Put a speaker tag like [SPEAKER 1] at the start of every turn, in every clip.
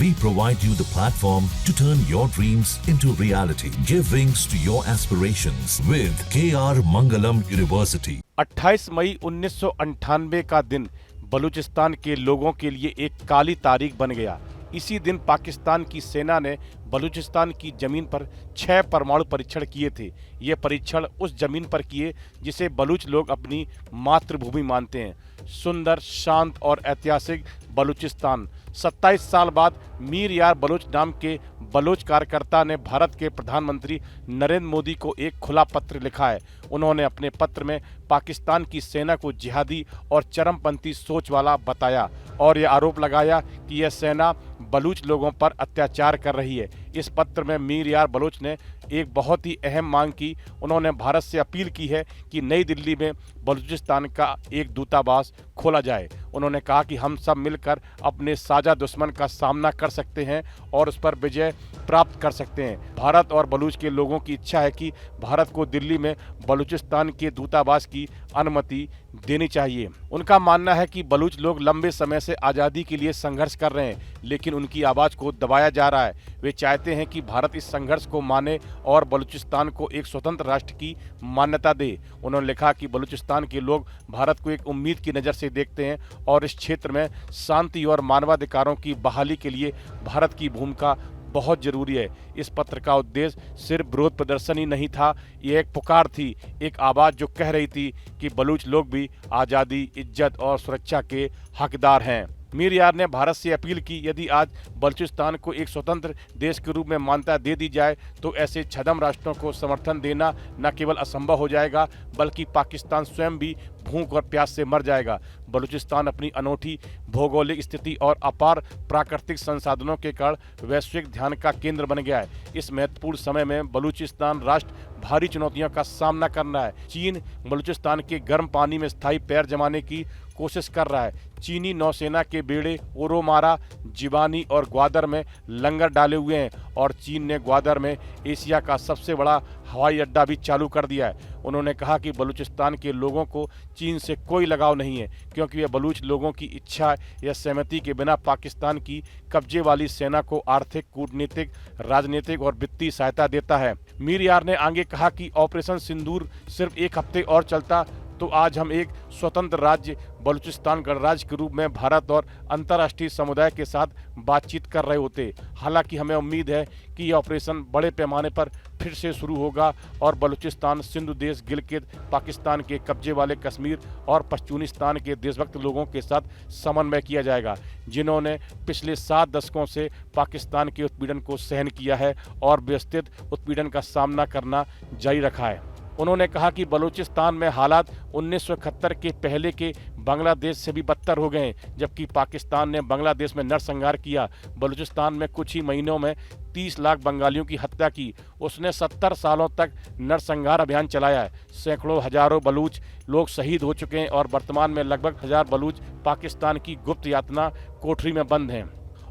[SPEAKER 1] We provide you the platform to turn your dreams into reality. Give wings to your aspirations with KR Mangalam University.
[SPEAKER 2] 28 मई 1998 का दिन बलूचिस्तान के लोगों के लिए एक काली तारीख बन गया। इसी दिन पाकिस्तान की सेना ने बलूचिस्तान की जमीन पर 6 परमाणु परीक्षण किए थे। ये परीक्षण उस जमीन पर किए जिसे बलूच लोग अपनी मातृभूमि मानते हैं। सुंदर, शांत और ऐतिहासिक बलूचिस्तान। 27 साल बाद मीर यार बलोच नाम के बलोच कार्यकर्ता ने भारत के प्रधानमंत्री नरेंद्र मोदी को एक खुला पत्र लिखा है। उन्होंने अपने पत्र में पाकिस्तान की सेना को जिहादी और चरमपंथी सोच वाला बताया और यह आरोप लगाया कि यह सेना बलूच लोगों पर अत्याचार कर रही है। इस पत्र में मीर यार बलोच ने एक बहुत ही अहम मांग की। उन्होंने भारत से अपील की है कि नई दिल्ली में बलूचिस्तान का एक दूतावास खोला जाए। उन्होंने कहा कि हम सब मिलकर अपने साझा दुश्मन का सामना कर सकते हैं और उस पर विजय प्राप्त कर सकते हैं। भारत और बलूच के लोगों की इच्छा है कि भारत को दिल्ली में बलूचिस्तान के दूतावास की अनुमति देनी चाहिए। उनका मानना है कि बलूच लोग लंबे समय से आज़ादी के लिए संघर्ष कर रहे हैं, लेकिन उनकी आवाज़ को दबाया जा रहा है। वे चाहते हैं कि भारत इस संघर्ष को माने और बलूचिस्तान को एक स्वतंत्र राष्ट्र की मान्यता दे। उन्होंने लिखा कि बलूचिस्तान के लोग भारत को एक उम्मीद की नज़र से देखते हैं और इस क्षेत्र में शांति और मानवाधिकारों की बहाली के लिए भारत की भूमिका बहुत जरूरी है। इस पत्र का उद्देश्य सिर्फ विरोध प्रदर्शन ही नहीं था, ये एक पुकार थी, एक आवाज़ जो कह रही थी कि बलूच लोग भी आज़ादी, इज्जत और सुरक्षा के हकदार हैं। मीर यार ने भारत से अपील की, यदि आज बलूचिस्तान को एक स्वतंत्र देश के रूप में मान्यता दे दी जाए तो ऐसे छद्म राष्ट्रों को समर्थन देना न केवल असंभव हो जाएगा बल्कि पाकिस्तान स्वयं भी भूख और प्यास से मर जाएगा। बलूचिस्तान अपनी अनोखी भौगोलिक स्थिति और अपार प्राकृतिक संसाधनों के कारण वैश्विक ध्यान का केंद्र बन गया है। इस महत्वपूर्ण समय में बलूचिस्तान राष्ट्र भारी चुनौतियों का सामना करना है। चीन बलूचिस्तान के गर्म पानी में स्थायी पैर जमाने की कोशिश कर रहा है। चीनी नौसेना के बेड़े ओरोमारा, जिवानी और ग्वादर में लंगर डाले हुए हैं और चीन ने ग्वादर में एशिया का सबसे बड़ा हवाई अड्डा भी चालू कर दिया है। उन्होंने कहा कि बलूचिस्तान के लोगों को चीन से कोई लगाव नहीं है क्योंकि यह बलूच लोगों की इच्छा या सहमति के बिना पाकिस्तान की कब्जे वाली सेना को आर्थिक, कूटनीतिक, राजनीतिक और वित्तीय सहायता देता है। मीर यार ने आगे कहा कि ऑपरेशन सिंदूर सिर्फ एक हफ्ते और चलता तो आज हम एक स्वतंत्र राज्य बलूचिस्तान गणराज्य के रूप में भारत और अंतर्राष्ट्रीय समुदाय के साथ बातचीत कर रहे होते। हालांकि हमें उम्मीद है कि यह ऑपरेशन बड़े पैमाने पर फिर से शुरू होगा और बलूचिस्तान, सिंधु देश, गिलगित, पाकिस्तान के कब्जे वाले कश्मीर और पश्तूनिस्तान के देशभक्त लोगों के साथ समन्वय किया जाएगा, जिन्होंने पिछले 7 दशकों से पाकिस्तान के उत्पीड़न को सहन किया है और व्यवस्थित उत्पीड़न का सामना करना जारी रखा है। उन्होंने कहा कि बलूचिस्तान में हालात 1971 के पहले के बांग्लादेश से भी बदतर हो गए, जबकि पाकिस्तान ने बांग्लादेश में नरसंहार किया। बलूचिस्तान में कुछ ही महीनों में 30 लाख बंगालियों की हत्या की। उसने 70 सालों तक नरसंहार अभियान चलाया है। सैकड़ों हजारों बलूच लोग शहीद हो चुके हैं और वर्तमान में लगभग 1000 बलूच पाकिस्तान की गुप्त यातना कोठरी में बंद हैं।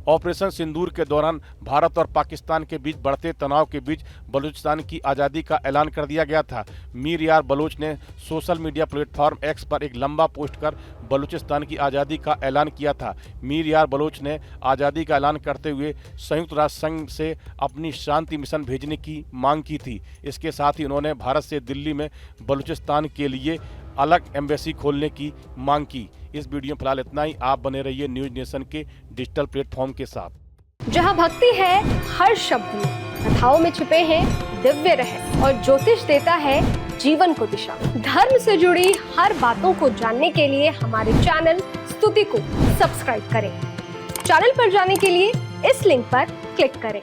[SPEAKER 2] ऑपरेशन सिंदूर के दौरान भारत और पाकिस्तान के बीच बढ़ते तनाव के बीच बलूचिस्तान की आज़ादी का ऐलान कर दिया गया था। मीर यार बलोच ने सोशल मीडिया प्लेटफॉर्म एक्स पर एक लंबा पोस्ट कर बलूचिस्तान की आज़ादी का ऐलान किया था। मीर यार बलोच ने आज़ादी का ऐलान करते हुए संयुक्त राष्ट्र संघ से अपनी शांति मिशन भेजने की मांग की थी। इसके साथ ही उन्होंने भारत से दिल्ली में बलूचिस्तान के लिए अलग एम्बेसी खोलने की मांग की। इस वीडियो में फिलहाल इतना ही। आप बने रहिए न्यूज नेशन के डिजिटल प्लेटफॉर्म के साथ।
[SPEAKER 3] जहां भक्ति है हर शब्द में, कथाओं में छुपे हैं दिव्य रहस्य और ज्योतिष देता है जीवन को दिशा। धर्म से जुड़ी हर बातों को जानने के लिए हमारे चैनल स्तुति को सब्सक्राइब करें। चैनल पर जाने के लिए इस लिंक पर क्लिक करें।